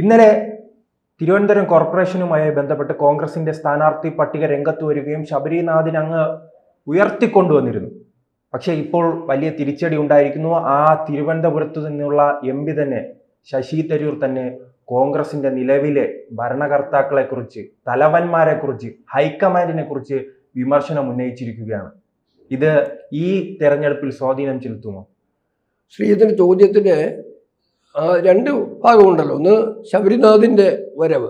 ഇന്നലെ തിരുവനന്തപുരം കോർപ്പറേഷനുമായി ബന്ധപ്പെട്ട് കോൺഗ്രസിന്റെ സ്ഥാനാർത്ഥി പട്ടിക രംഗത്ത് വരികയും ശബരിനാഥിനെ അങ്ങ് ഉയർത്തിക്കൊണ്ടുവന്നിരുന്നു. പക്ഷേ ഇപ്പോൾ വലിയ തിരിച്ചടി ഉണ്ടായിരിക്കുന്നു. ആ തിരുവനന്തപുരത്ത് നിന്നുള്ള MP തന്നെ ശശി തരൂർ തന്നെ കോൺഗ്രസിന്റെ നിലവിലെ ഭരണകർത്താക്കളെ കുറിച്ച്, തലവന്മാരെ കുറിച്ച്, ഹൈക്കമാൻഡിനെ കുറിച്ച് വിമർശനം ഉന്നയിച്ചിരിക്കുകയാണ്. ഇത് ഈ തെരഞ്ഞെടുപ്പിൽ സ്വാധീനം ചെലുത്തുമോ? ശ്രീധരൻ ചോദ്യത്തിന് രണ്ട് ഭാഗമുണ്ടല്ലോ. ഒന്ന് ശബരിനാഥിൻ്റെ വരവ്,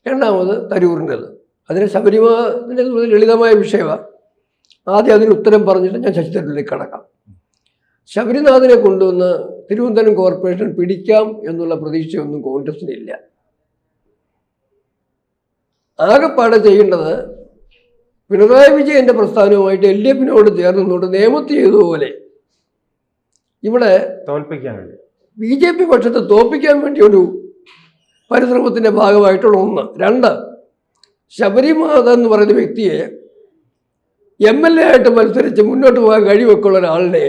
രണ്ടാമത് തരൂരിൻ്റെത്. അതിന് ശബരിനാഥിൻ്റെ ലളിതമായ വിഷയമാണ്. ആദ്യം അതിന് ഉത്തരം പറഞ്ഞിട്ട് ഞാൻ ശശി തരൂരിലേക്ക് കടക്കാം. ശബരിനാഥിനെ കൊണ്ടുവന്ന് തിരുവനന്തപുരം കോർപ്പറേഷൻ പിടിക്കാം എന്നുള്ള പ്രതീക്ഷയൊന്നും കോൺഗ്രസിനില്ല. ആകെപ്പാടെ ചെയ്യേണ്ടത് പിണറായി വിജയൻ്റെ പ്രസ്ഥാനവുമായിട്ട് LDF-നോട് ചേർന്നുകൊണ്ട് നിയമത്തിൽ ചെയ്തതുപോലെ ഇവിടെ തോൽപ്പിക്കാൻ കഴിയും. BJP പക്ഷത്തെ തോൽപ്പിക്കാൻ വേണ്ടി ഒരു പരിശ്രമത്തിൻ്റെ ഭാഗമായിട്ടുള്ള ഒന്ന്. രണ്ട്, ശബരിനാഥ എന്ന് പറയുന്ന വ്യക്തിയെ MLA ആയിട്ട് മത്സരിച്ച് മുന്നോട്ട് പോകാൻ കഴിവൊക്കെയുള്ള ഒരാളിനെ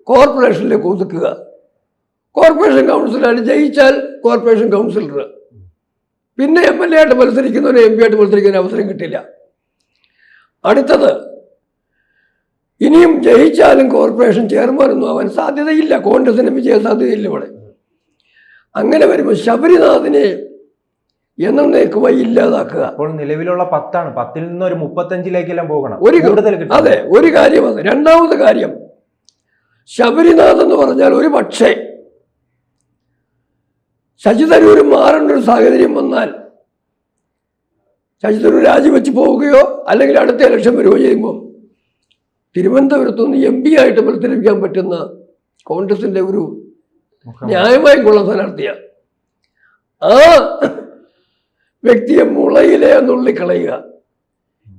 കോർപ്പറേഷനിലേക്ക് ഒതുക്കുക. കോർപ്പറേഷൻ കൗൺസിലർ ജയിച്ചാൽ കോർപ്പറേഷൻ കൗൺസിലർ, പിന്നെ MLA ആയിട്ട് മത്സരിക്കുന്നവന് MP ആയിട്ട് മത്സരിക്കുന്ന അവസരം കിട്ടില്ല. അടുത്തത്, ഇനിയും ജയിച്ചാലും കോർപ്പറേഷൻ ചെയർമാനൊന്നും ആവാൻ സാധ്യതയില്ല. കോൺഗ്രസിന് വിജയ സാധ്യതയില്ല ഇവിടെ. അങ്ങനെ വരുമ്പോൾ ശബരിനാഥിനെ എന്നേക്കുമായി ഇല്ലാതാക്കുക. അപ്പോൾ നിലവിലുള്ള 10 ആണ്. 10-ൽ നിന്ന് ഒരു 35-ലേക്കെല്ലാം പോകണം. അതെ, ഒരു കാര്യം അത്. രണ്ടാമത്തെ കാര്യം, ശബരിനാഥ് എന്ന് പറഞ്ഞാൽ ഒരു പക്ഷേ ശശി തരൂർ മാറേണ്ട ഒരു സാഹചര്യം വന്നാൽ ശശി തരൂർ രാജിവെച്ച് പോവുകയോ അല്ലെങ്കിൽ അടുത്ത ഇലക്ഷൻ വരികയോ ചെയ്യുമ്പോൾ തിരുവനന്തപുരത്തുനിന്ന് MP ആയിട്ട് മത്സരിക്കാൻ പറ്റുന്ന കോൺഗ്രസിന്റെ ഒരു ന്യായമായും കൊള്ള സ്ഥാനാർത്ഥിയാണ്. ആ വ്യക്തിയെ മുളയിലെ നുള്ളിക്കളയുക,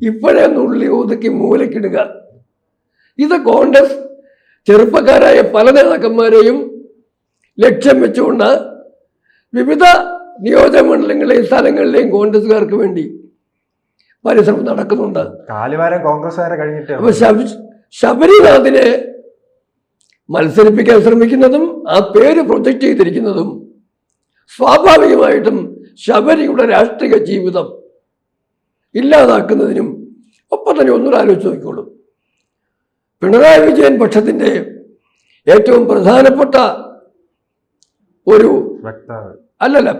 ഇപ്പോഴേ നുള്ളി ഒതുക്കി മൂലക്കിടുക. ഇത് കോൺഗ്രസ് ചെറുപ്പക്കാരായ പല നേതാക്കന്മാരെയും ലക്ഷ്യം വെച്ചുകൊണ്ട് വിവിധ നിയോജകമണ്ഡലങ്ങളിലെയും സ്ഥലങ്ങളിലെയും കോൺഗ്രസ്സുകാർക്ക് വേണ്ടി പരിശ്രമം നടക്കുന്നുണ്ട്. കാലുവാരം കോൺഗ്രസ്സുകാരെ കഴിഞ്ഞിട്ട് അപ്പൊ ശബരിനാഥിനെ മത്സരിപ്പിക്കാൻ ശ്രമിക്കുന്നതും ആ പേര് പ്രൊജക്റ്റ് ചെയ്തിരിക്കുന്നതും സ്വാഭാവികമായിട്ടും ശബരിയുടെ രാഷ്ട്രീയ ജീവിതം ഇല്ലാതാക്കുന്നതിനും ഒപ്പം തന്നെ ഒന്നുകൂടെ ആലോചിച്ച് നോക്കിക്കോളൂ. പിണറായി വിജയൻ പക്ഷത്തിൻ്റെ ഏറ്റവും പ്രധാനപ്പെട്ട ഒരു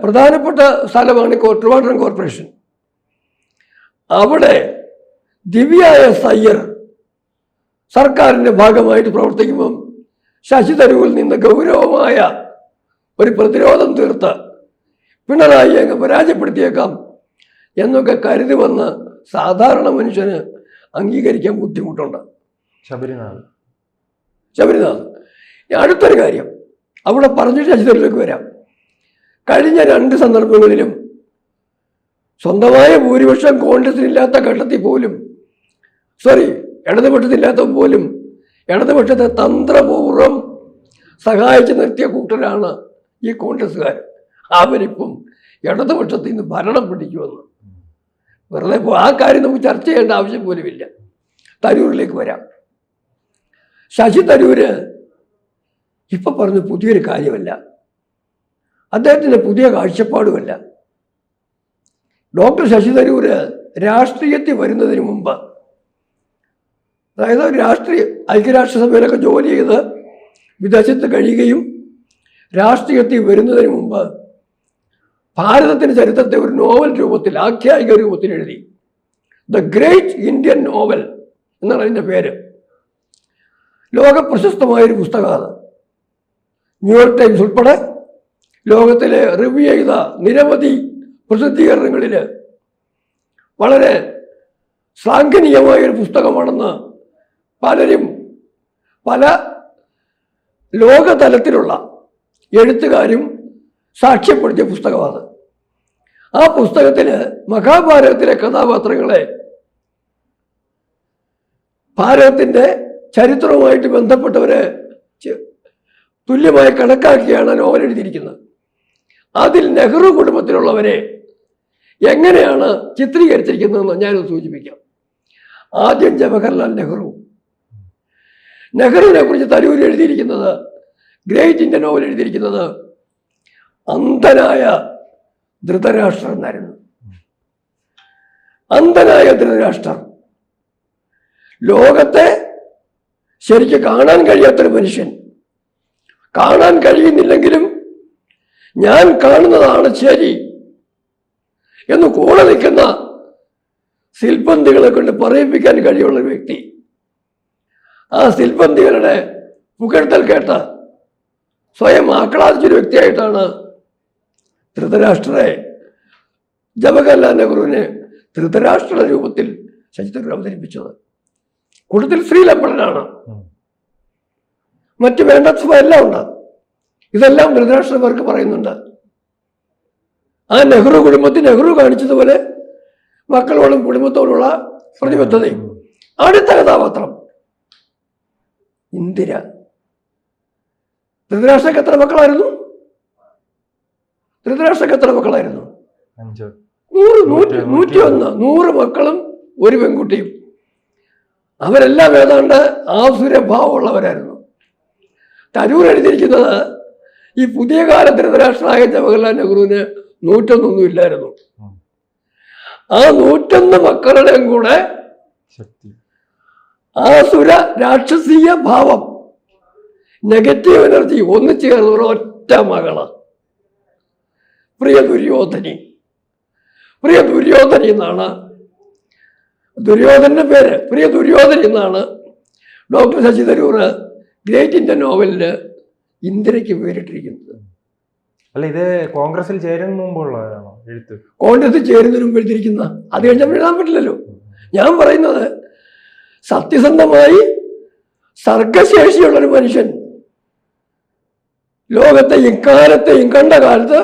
പ്രധാനപ്പെട്ട സ്ഥലമാണ് ട്രിവാൻഡ്രം കോർപ്പറേഷൻ. അവിടെ ദിവ്യ എസ് അയ്യർ സർക്കാരിൻ്റെ ഭാഗമായിട്ട് പ്രവർത്തിക്കുമ്പം ശശി തരൂരിൽ നിന്ന് ഗൗരവമായ ഒരു പ്രതിരോധം തീർത്ത് പിണറായി അങ്ങ് പരാജയപ്പെടുത്തിയേക്കാം എന്നൊക്കെ കരുതി വന്ന് സാധാരണ മനുഷ്യന് അംഗീകരിക്കാൻ ബുദ്ധിമുട്ടുണ്ട്. ശബരിനാഥ് അടുത്തൊരു കാര്യം അവിടെ പറഞ്ഞിട്ട് ശശി തരൂരിലേക്ക് വരാം. കഴിഞ്ഞ 2 സന്ദർഭങ്ങളിലും സ്വന്തമായ ഭൂരിപക്ഷം കോൺഗ്രസിനില്ലാത്ത ഘട്ടത്തിൽ പോലും ഇടതുപക്ഷത്തില്ലാത്ത പോലും ഇടതുപക്ഷത്തെ തന്ത്രപൂർവ്വം സഹായിച്ച് നിർത്തിയ കൂട്ടരാണ് ഈ കോൺഗ്രസ്സുകാർ. അവരിപ്പം ഇടതുപക്ഷത്തിൽ നിന്ന് ഭരണം പിടിക്കുമെന്ന് വെറുതെ ആ കാര്യം നമുക്ക് ചർച്ച ചെയ്യേണ്ട ആവശ്യം പോലുമില്ല. തരൂരിലേക്ക് വരാം. ശശി തരൂര് ഇപ്പൊ പറഞ്ഞ പുതിയൊരു കാര്യമല്ല, അദ്ദേഹത്തിൻ്റെ പുതിയ കാഴ്ചപ്പാടുമല്ല. ഡോക്ടർ ശശി തരൂര് രാഷ്ട്രീയത്തിൽ വരുന്നതിന് മുമ്പ്, അതായത് ഐക്യരാഷ്ട്രസഭയിലൊക്കെ ജോലി ചെയ്ത് വിദേശത്ത് കഴിയുകയും രാഷ്ട്രീയത്തിൽ വരുന്നതിന് മുമ്പ് ഭാരതത്തിൻ്റെ ചരിത്രത്തെ ഒരു നോവൽ രൂപത്തിൽ, ആഖ്യായിക രൂപത്തിൽ എഴുതി. ദ ഗ്രേറ്റ് ഇന്ത്യൻ നോവൽ എന്നാണ് അതിൻ്റെ പേര്. ലോകപ്രശസ്തമായൊരു പുസ്തകമാണ്. ന്യൂയോർക്ക് ടൈംസ് ഉൾപ്പെടെ ലോകത്തിലെ റിവ്യൂ ചെയ്ത നിരവധി പ്രസിദ്ധീകരണങ്ങളിൽ വളരെ ശ്ലാഘനീയമായൊരു പുസ്തകമാണെന്ന് പലരും പല ലോകതലത്തിലുള്ള എഴുത്തുകാരും സാക്ഷ്യപ്പെടുത്തിയ പുസ്തകമാണ്. ആ പുസ്തകത്തിൽ മഹാഭാരതത്തിലെ കഥാപാത്രങ്ങളെ ഭാരതത്തിൻ്റെ ചരിത്രവുമായിട്ട് ബന്ധപ്പെട്ടവരെ തുല്യമായി കണക്കാക്കിയാണ് നോവൽ എഴുതിയിരിക്കുന്നത്. അതിൽ നെഹ്റു കുടുംബത്തിലുള്ളവരെ എങ്ങനെയാണ് ചിത്രീകരിച്ചിരിക്കുന്നതെന്ന് ഞാനത് സൂചിപ്പിക്കാം. ആദ്യം ജവഹർലാൽ നെഹ്റുവിനെ കുറിച്ച് തരൂർ എഴുതിയിരിക്കുന്നത്, ഗ്രേറ്റ് ഇന്ത്യൻ നോവൽ എഴുതിയിരിക്കുന്നത് അന്ധനായ ധൃതരാഷ്ട്രർ എന്നായിരുന്നു. അന്ധനായ ധൃതരാഷ്ട്രർ, ലോകത്തെ ശരിക്ക് കാണാൻ കഴിയാത്തൊരു മനുഷ്യൻ. കാണാൻ കഴിയുന്നില്ലെങ്കിലും ഞാൻ കാണുന്നതാണ് ശരി എന്ന് കൂടെ നിൽക്കുന്ന സിൽബന്തികളെ കൊണ്ട് പറയിപ്പിക്കാൻ കഴിയുള്ള ഒരു വ്യക്തി. ആ സിൽബന്തികളുടെ പുകഴ്ത്തൽ കേട്ട് സ്വയം ആക്ലാദിച്ചൊരു വ്യക്തിയായിട്ടാണ് ധൃതരാഷ്ട്രരെ, ജവഹർലാൽ നെഹ്റുവിനെ ധൃതരാഷ്ട്ര രൂപത്തിൽ ശശി തരൂർ അവതരിപ്പിച്ചത്. കൂട്ടത്തിൽ ശ്രീലമ്പടനാണ്, മറ്റു വേണ്ടത്വ എല്ലാം ഉണ്ട്. ഇതെല്ലാം ധൃതരാഷ്ട്രർക്ക് പറയുന്നുണ്ട്. ആ നെഹ്റു കുടുംബത്തിൽ നെഹ്റു കാണിച്ചതുപോലെ മക്കളോടും കുടുംബത്തോടുള്ള പ്രതിബദ്ധതയും. അടുത്ത കഥാപാത്രം ഇന്ദിര. ധൃതരാഷ്ട്രക്ക് എത്ര മക്കളായിരുന്നു? ധൃതരാഷ്ട്രക്ക് എത്ര മക്കളായിരുന്നു? 100 മക്കളും ഒരു പെൺകുട്ടിയും. അവരെല്ലാം ഏതാണ്ട് ആസുരഭാവമുള്ളവരായിരുന്നു. തരൂർ എഴുതിയിരിക്കുന്നത് ഈ പുതിയ കാല ധൃതരാഷ്ട്രനായ ജവഹർലാൽ നെഹ്റുവിന് 101 ഇല്ലായിരുന്നു. ആ 101 മക്കളുടെയും കൂടെ ആസുര രാക്ഷസീയ ഭാവം, നെഗറ്റീവ് എനർജി ഒന്നിച്ചേർന്ന ഒരൊറ്റ മകള് പ്രിയ ദുര്യോധനി. പ്രിയ ദുര്യോധനി എന്നാണ് ദുര്യോധന്റെ പേര്. പ്രിയ ദുര്യോധനി എന്നാണ് doctor Shashi Tharoor great Indian നോവലില് ഇന്ദിരയ്ക്ക് പേരിട്ടിരിക്കുന്നത്. അല്ല, ഇത് കോൺഗ്രസിൽ ചേരുന്ന മുമ്പുള്ളതാണോ എഴുത്ത്? കോൺഗ്രസിൽ ചേരുന്നതിന് മുമ്പ് എഴുതിയിരിക്കുന്ന, അത് കഴിഞ്ഞപ്പോൾ എഴുതാൻ പറ്റില്ലല്ലോ. ഞാൻ പറയുന്നത് സത്യസന്ധമായി സർഗശേഷിയുള്ളൊരു മനുഷ്യൻ ലോകത്തെ ഇക്കാലത്തെയും കണ്ട കാലത്ത്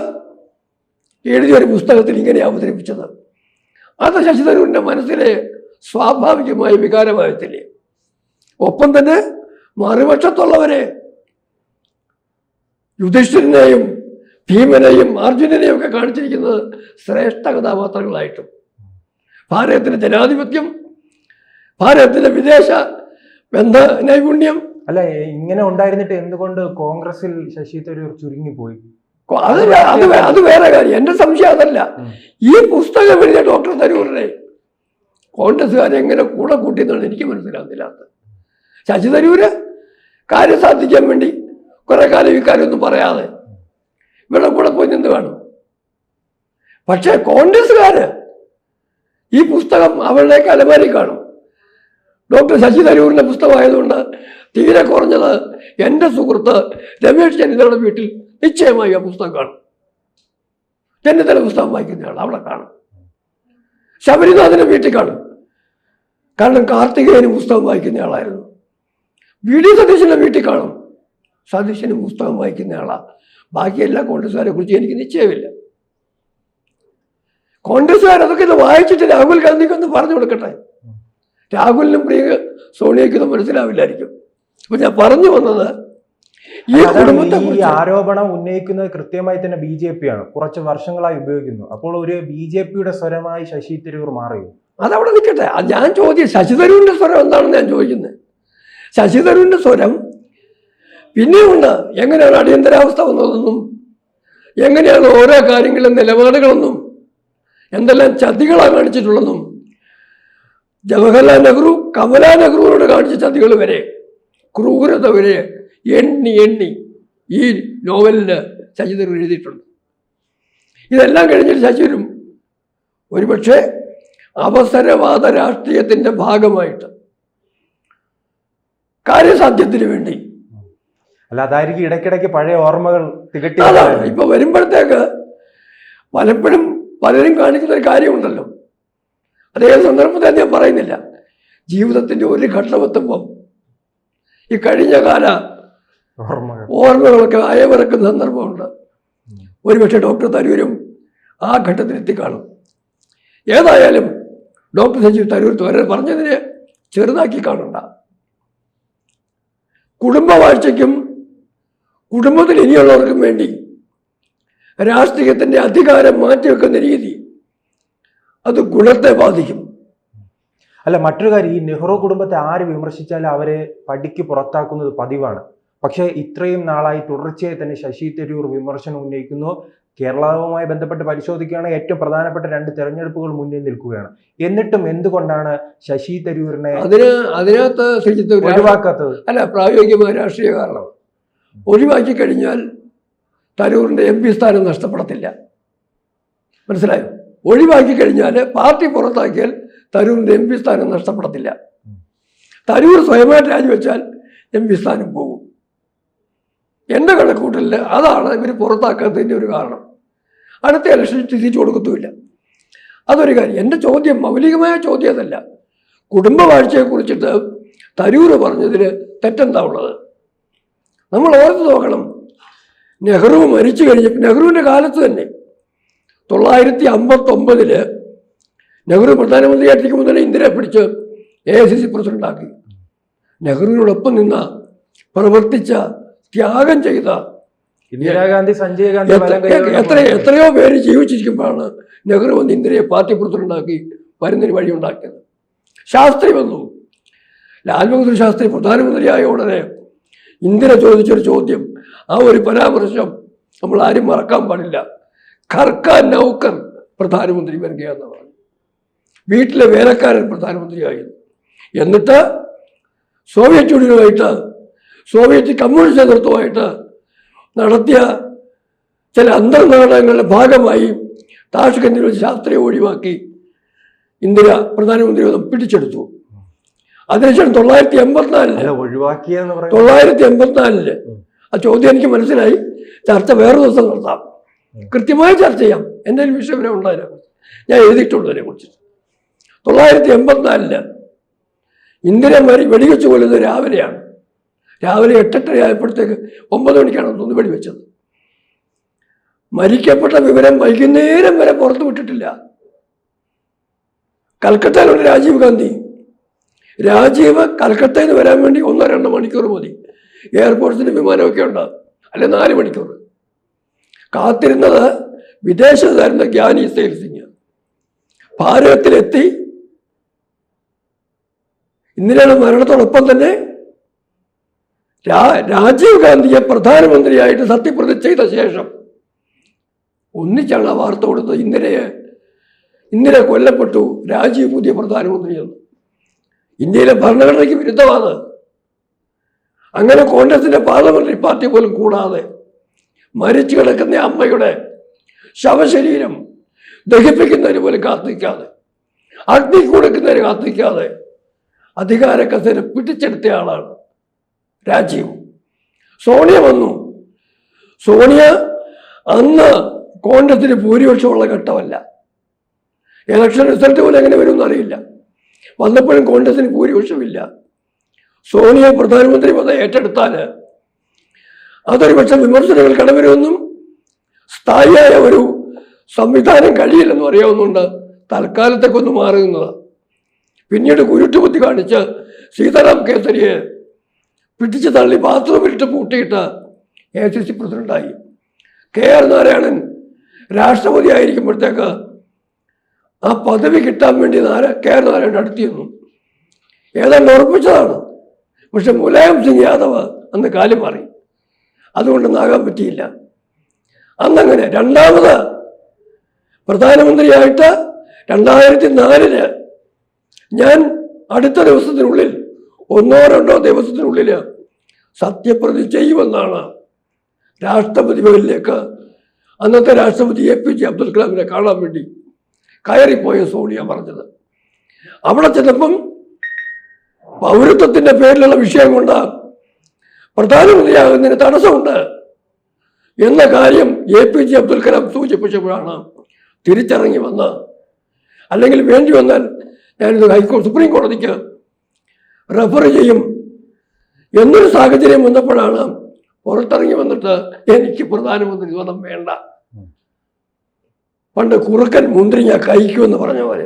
എഴുതിയൊരു പുസ്തകത്തിൽ ഇങ്ങനെ അവതരിപ്പിച്ചത്. അത് ശശി തരൂരിന്റെ മനസ്സിലെ സ്വാഭാവികമായ വികാരമായത്തില്ലേ. ഒപ്പം തന്നെ മറുപക്ഷത്തുള്ളവരെ, യുധിഷ്ഠിരനെയും ഭീമനെയും അർജുനനെയും ഒക്കെ കാണിച്ചിരിക്കുന്നത് ശ്രേഷ്ഠ കഥാപാത്രങ്ങളായിട്ടും. ഭാരതത്തിന്റെ ജനാധിപത്യം, ഭാരതത്തിന്റെ വിദേശ ബന്ധ നൈപുണ്യം. അല്ല, ഇങ്ങനെ ഉണ്ടായിരുന്നിട്ട് എന്തുകൊണ്ട് കോൺഗ്രസിൽ ശശി തരൂർ ചുരുങ്ങിപ്പോയി? അത് വേറെ കാര്യം. എന്റെ സംശയം അതല്ല. ഈ പുസ്തകം എഴുതിയ ഡോക്ടർ തരൂരിനെ കോൺഗ്രസ്സുകാരെ എങ്ങനെ കൂടെ കൂട്ടിയെന്നാണ് എനിക്ക് മനസ്സിലാകുന്നില്ലാത്തത്. ശശി തരൂര് കാര്യം സാധിക്കാൻ വേണ്ടി കുറെ കാലം ഈ കാര്യമൊന്നും പറയാതെ ഇവിടെ കൂടെ പോയി നിന്ന് കാണും. പക്ഷെ കോൺഗ്രസ്സുകാര് ഈ പുസ്തകം അവരുടെയൊക്കെ അലമാരി കാണും. ഡോക്ടർ ശശി തരൂരിന്റെ പുസ്തകമായതുകൊണ്ട് തീരെ കുറഞ്ഞത് എൻ്റെ സുഹൃത്ത് രമേശ് ചെന്നിത്തലയുടെ വീട്ടിൽ നിശ്ചയമായി ആ പുസ്തകം കാണും. ചെന്നിത്തല പുസ്തകം വായിക്കുന്നയാൾ അവിടെ കാണും. ശബരിനാഥിന്റെ വീട്ടിൽ കാണും. കാരണം കാർത്തികേയന് പുസ്തകം വായിക്കുന്നയാളായിരുന്നു. വി ഡി സതീശന്റെ വീട്ടിൽ കാണും. സതീശന് പുസ്തകം വായിക്കുന്നയാളാണ്. ബാക്കി എല്ലാ കോൺഗ്രസ്സുകാരെ കുറിച്ച് എനിക്ക് നിശ്ചയമില്ല. കോൺഗ്രസ്സുകാർ അതൊക്കെ ഇത് വായിച്ചിട്ട് രാഹുൽ ഗാന്ധിക്ക് ഒന്ന് പറഞ്ഞു കൊടുക്കട്ടെ. രാഹുലിനും പ്രിയ സോണിയയ്ക്കൊന്നും മനസ്സിലാവില്ലായിരിക്കും. അപ്പൊ ഞാൻ പറഞ്ഞു വന്നത്, ഈ കുടുംബത്തെ ഈ ആരോപണം ഉന്നയിക്കുന്നത് കൃത്യമായി തന്നെ BJP ആണ്, കുറച്ച് വർഷങ്ങളായി ഉപയോഗിക്കുന്നു. അപ്പോൾ ഒരു BJPയുടെ സ്വരമായി ശശി തരൂർ മാറിയോ? അതവിടെ നിൽക്കട്ടെ. ഞാൻ ശശി തരൂരിന്റെ സ്വരം എന്താണെന്ന് ഞാൻ ചോദിക്കുന്നത്. ശശി തരൂരിന്റെ സ്വരം പിന്നെയുണ്ട്. എങ്ങനെയാണ് അടിയന്തരാവസ്ഥ വന്നതെന്നും, എങ്ങനെയാണ് ഓരോ കാര്യങ്ങളിലും നിലപാടുകളെന്നും, എന്തെല്ലാം ചതികളാണ് കാണിച്ചിട്ടുള്ളതെന്നും, ജവഹർലാൽ നെഹ്റു കമലാ നെഹ്റുവിനോട് കാണിച്ച ചതികൾ വരെ, ക്രൂരത വരെ എണ്ണി ഈ നോവലിന് ശശി തരൂർ എഴുതിയിട്ടുണ്ട്. ഇതെല്ലാം കഴിഞ്ഞിട്ട് ശശി തരൂർ ഒരുപക്ഷെ അവസരവാദ രാഷ്ട്രീയത്തിന്റെ ഭാഗമായിട്ട് കാര്യസാധ്യത്തിന് വേണ്ടി, അല്ല അതായിരിക്കും ഇടയ്ക്കിടയ്ക്ക് പഴയ ഓർമ്മകൾ തികട്ടി. ഇപ്പൊ വരുമ്പോഴത്തേക്ക് പലപ്പോഴും പലരും കാണിക്കുന്ന ഒരു കാര്യമുണ്ടല്ലോ, അതേ സന്ദർഭത്തിൽ ഞാൻ പറയുന്നില്ല. ജീവിതത്തിന്റെ ഒരു ഘട്ടമെത്തുമ്പം ഈ കഴിഞ്ഞ കാല ഓർമ്മകളൊക്കെ അയവിറക്കുന്ന സന്ദർഭമുണ്ട്. ഒരുപക്ഷെ ഡോക്ടർ തരൂരും ആ ഘട്ടത്തിൽ എത്തിക്കാണും. ഏതായാലും ഡോക്ടർ ശശി തരൂർ പറഞ്ഞതിനെ ചെറുതാക്കി കാണണ്ട. കുടുംബവാഴ്ചയ്ക്കും കുടുംബത്തിൽ ഇനിയുള്ളവർക്കും വേണ്ടി രാഷ്ട്രീയത്തിന്റെ അധികാരം മാറ്റിവെക്കുന്ന രീതി അത് ഗുണത്തെ ബാധിക്കും. അല്ല, മറ്റൊരു കാര്യം, ഈ നെഹ്റു കുടുംബത്തെ ആര് വിമർശിച്ചാലും അവരെ പടിക്ക് പുറത്താക്കുന്നത് പതിവാണ്. പക്ഷേ ഇത്രയും നാളായി തുടർച്ചയായി തന്നെ ശശി തരൂർ വിമർശനം ഉന്നയിക്കുന്നു. കേരളവുമായി ബന്ധപ്പെട്ട് പരിശോധിക്കുകയാണെങ്കിൽ ഏറ്റവും പ്രധാനപ്പെട്ട 2 തെരഞ്ഞെടുപ്പുകൾ മുന്നിൽ നിൽക്കുകയാണ്. എന്നിട്ടും എന്തുകൊണ്ടാണ് ശശി തരൂരിനെ അതിനകത്ത് ഒഴിവാക്കാത്തത്? അല്ല, പ്രായോഗികമായ രാഷ്ട്രീയ കാരണം. ഒഴിവാക്കി കഴിഞ്ഞാൽ തരൂരിന്റെ MP സ്ഥാനം നഷ്ടപ്പെടത്തില്ല. മനസ്സിലായോ? ഒഴിവാക്കി കഴിഞ്ഞാൽ പാർട്ടി പുറത്താക്കിയാൽ തരൂരിന്റെ MP സ്ഥാനം നഷ്ടപ്പെടത്തില്ല. തരൂർ സ്വയമായിട്ട് രാജിവെച്ചാൽ MP സ്ഥാനം പോകും. എൻ്റെ കണക്കൂട്ടലിൽ അതാണ് ഇവർ പുറത്താക്കാത്തതിൻ്റെ ഒരു കാരണം. അടുത്ത ഇലക്ഷൻ തിരിച്ചു കൊടുക്കത്തുമില്ല. അതൊരു കാര്യം. എൻ്റെ ചോദ്യം മൗലികമായ ചോദ്യം അതല്ല. കുടുംബവാഴ്ചയെക്കുറിച്ചിട്ട് തരൂർ പറഞ്ഞതിൽ തെറ്റെന്താ ഉള്ളത്? നമ്മൾ ഓർത്ത് നോക്കണം. നെഹ്റു മരിച്ചു കഴിഞ്ഞപ്പോൾ, നെഹ്റുവിൻ്റെ കാലത്ത് തന്നെ 1959 നെഹ്റു പ്രധാനമന്ത്രിയായിട്ടിരിക്കുമ്പോൾ തന്നെ ഇന്ദിരയെ പിടിച്ച് AICC പ്രസിഡന്റാക്കി. നെഹ്റുവിനോടൊപ്പം നിന്ന, പ്രവർത്തിച്ച, ത്യാഗം ചെയ്ത ഇന്ദിരാഗാന്ധി, സഞ്ജയ് ഗാന്ധി, എത്രയോ പേര് ജീവിച്ചിരിക്കുമ്പോഴാണ് നെഹ്റു വന്ന് ഇന്ദിരയെ പാർട്ടി പ്രസിഡന്റാക്കി വരുന്നതിന് വഴിയുണ്ടാക്കിയത്. ശാസ്ത്രി വന്നു. ലാൽ ബഹദൂർ ശാസ്ത്രി പ്രധാനമന്ത്രിയായ ഉടനെ ഇന്ദിര ചോദിച്ചൊരു ചോദ്യം, ആ ഒരു പരാമർശം നമ്മൾ ആരും മറക്കാൻ പാടില്ല. ഖർക്കാൻ നൗക്കർ പ്രധാനമന്ത്രി വരികയെന്ന് പറഞ്ഞു. വീട്ടിലെ വേലക്കാരൻ പ്രധാനമന്ത്രിയായിരുന്നു. എന്നിട്ട് സോവിയറ്റ് യൂണിയനുമായിട്ട്, സോവിയറ്റ് കമ്മ്യൂണിസ്റ്റ് നേതൃത്വമായിട്ട് നടത്തിയ ചില അന്തർനാടകങ്ങളുടെ ഭാഗമായി താഷ്കന്ദിൽ വെച്ച് ശാസ്ത്രിയെ ഒഴിവാക്കി ഇന്ദിര പ്രധാനമന്ത്രി പിടിച്ചെടുത്തു. അതിനുശേഷം 1984 ആ ചോദ്യം എനിക്ക് മനസ്സിലായി. ചർച്ച വേറെ ദിവസം നടത്താം, കൃത്യമായി ചർച്ച ചെയ്യാം. എൻ്റെ ഒരു വിഷയം ഉണ്ടായതിനെ കുറിച്ച് ഞാൻ എഴുതിയിട്ടുള്ളൂ. അതിനെ കുറിച്ച് 1984 ഇന്ദിര വെടിവെച്ച് കൊല്ലുന്നത് രാവിലെയാണ്. രാവിലെ 8:30 ആയപ്പോഴത്തേക്ക് 9 മണിക്കാണ് ഒന്ന് വെടിവെച്ചത്. മരിക്കപ്പെട്ട വിവരം വൈകുന്നേരം വരെ പുറത്തു വിട്ടിട്ടില്ല. കൽക്കട്ടയിലുള്ള രാജീവ് കൽക്കട്ടയിൽ നിന്ന് വരാൻ വേണ്ടി 1-2 മണിക്കൂർ മതി. എയർപോർട്ട്സിന് വിമാനമൊക്കെ ഉണ്ടാകും, അല്ലെ 4 മണിക്കൂർ. കാത്തിരുന്നത് വിദേശത്തായിരുന്ന ഗ്യാനി സെയിൽ സിംഗ്. ഭാരതത്തിലെത്തി. ഇന്ദിരയുടെ മരണത്തോടൊപ്പം തന്നെ രാജീവ് ഗാന്ധിയെ പ്രധാനമന്ത്രിയായിട്ട് സത്യപ്രതിജ്ഞ ചെയ്ത ശേഷം ഒന്നിച്ചാണ് ആ വാർത്ത കൊടുത്തത്. ഇന്ദിര കൊല്ലപ്പെട്ടു, രാജീവ് പുതിയ പ്രധാനമന്ത്രിയെന്ന്. ഇന്ത്യയിലെ ഭരണഘടനയ്ക്ക് വിരുദ്ധമാണ്. അങ്ങനെ കോൺഗ്രസിന്റെ പാർലമെന്ററി പാർട്ടി പോലും കൂടാതെ മരിച്ചു കിടക്കുന്ന അമ്മയുടെ ശവശരീരം ദഹിപ്പിക്കുന്നതിന് പോലും കാത്തിക്കാതെ, അഗ്നി കൊടുക്കുന്നതിന് കാത്തിക്കാതെ അധികാര കസേര പിടിച്ചെടുത്ത ആളാണ് രാജീവ്. സോണിയ വന്നു. സോണിയ അന്ന് കോൺഗ്രസിന് ഭൂരിപക്ഷമുള്ള ഘട്ടമല്ല. ഇലക്ഷൻ റിസൾട്ട് പോലും എങ്ങനെ വരുമെന്ന് അറിയില്ല. വന്നപ്പോഴും കോൺഗ്രസിന് ഭൂരിപക്ഷമില്ല. സോണിയ പ്രധാനമന്ത്രി പദം ഏറ്റെടുത്താൽ അതൊരു പക്ഷം വിമർശനങ്ങൾ കടവരുമെന്നും സ്ഥായിയായ ഒരു സംവിധാനം കഴിയില്ലെന്നും അറിയാവുന്നുണ്ട് തൽക്കാലത്തേക്കൊന്ന് മാറി നിന്നതാണ്. പിന്നീട് കുരുട്ടുബുദ്ധി കാണിച്ച് സീതാറാം കേസരിയെ പിടിച്ചു തള്ളി ബാത്റൂമിലിട്ട് പൂട്ടിയിട്ട് AICC പ്രസിഡന്റായി. KR നാരായണൻ രാഷ്ട്രപതി ആയിരിക്കുമ്പോഴത്തേക്ക് ആ പദവി കിട്ടാൻ വേണ്ടി KR നാരായണൻ അടുത്തിരുന്നു. ഏതാണ്ട് ഉറപ്പിച്ചതാണ്. പക്ഷെ മുലായം സിംഗ് യാദവ് അന്ന് കാലം മാറി, അതുകൊണ്ടൊന്നാകാൻ പറ്റിയില്ല. അന്നങ്ങനെ രണ്ടാമത് പ്രധാനമന്ത്രിയായിട്ട് 2004 ഞാൻ അടുത്ത ദിവസത്തിനുള്ളിൽ 1-2 ദിവസത്തിനുള്ളിൽ സത്യപ്രതിജ്ഞ ചെയ്യുമെന്നാണ് രാഷ്ട്രപതി ഭവനിലേക്ക് അന്നത്തെ രാഷ്ട്രപതി APJ അബ്ദുൽ കലാമിനെ കാണാൻ വേണ്ടി കയറിപ്പോയ സോണിയ പറഞ്ഞത്. അവിടെ ചെന്നപ്പം പൗരത്വത്തിന്റെ പേരിലുള്ള വിഷയം കൊണ്ട് പ്രധാനമന്ത്രിയാകുന്നതിന് തടസ്സമുണ്ട് എന്ന കാര്യം APJ അബ്ദുൽ കലാം സൂചിപ്പിച്ചപ്പോഴാണ് തിരിച്ചിറങ്ങി വന്ന്, അല്ലെങ്കിൽ വേണ്ടി വന്നാൽ ഞാനിത് സുപ്രീം കോടതിക്ക് റെഫർ ചെയ്യും എന്നൊരു സാഹചര്യം വന്നപ്പോഴാണ് പുറത്തിറങ്ങി വന്നിട്ട് എനിക്ക് പ്രധാനമന്ത്രി പദം വേണ്ട, പണ്ട് കുറുക്കൻ മുന്തിരിങ്ങ കഴിക്കുമെന്ന് പറഞ്ഞ പോലെ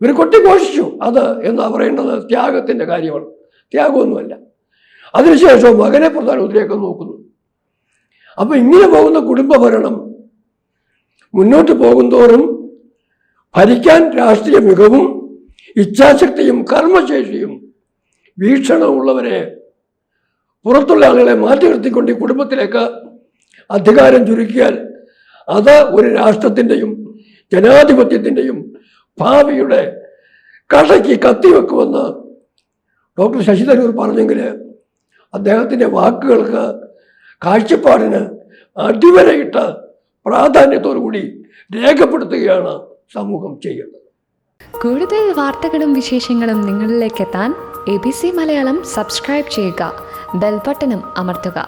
ഇവർ കൊട്ടിഘോഷിച്ചു. അത് എന്താ പറയേണ്ടത്, ത്യാഗത്തിന്റെ കാര്യമാണ്, ത്യാഗമൊന്നുമല്ല. അതിനുശേഷം മകനെ പ്രധാനമന്ത്രിയൊക്കെ നോക്കുന്നു. അപ്പൊ ഇങ്ങനെ പോകുന്ന കുടുംബ ഭരണം മുന്നോട്ട് പോകുന്തോറും ഭരിക്കാൻ രാഷ്ട്രീയ മികവും ഇച്ഛാശക്തിയും കർമ്മശേഷിയും വീക്ഷണമുള്ളവരെ പുറത്തുള്ള ആളുകളെ മാറ്റി നിർത്തിക്കൊണ്ട് ഈ കുടുംബത്തിലേക്ക് അധികാരം ചുരുക്കിയാൽ അത് ഒരു രാഷ്ട്രത്തിൻ്റെയും ജനാധിപത്യത്തിൻ്റെയും ഭാവിയുടെ കടയ്ക്ക് കത്തിവെക്കുമെന്ന് ഡോക്ടർ ശശി തരൂർ പറഞ്ഞെങ്കിൽ അദ്ദേഹത്തിൻ്റെ വാക്കുകൾക്ക് കാഴ്ചപ്പാടിന് അടിവരയിട്ട പ്രാധാന്യത്തോടുകൂടി രേഖപ്പെടുത്തുകയാണ് സമൂഹം ചെയ്യുന്നത്. കൂടുതൽ വാർത്തകളും വിശേഷങ്ങളും നിങ്ങളിലേക്ക് എത്താൻ ABC മലയാളം സബ്സ്ക്രൈബ് ചെയ്യുക, ബെൽ ബട്ടണും അമർത്തുക.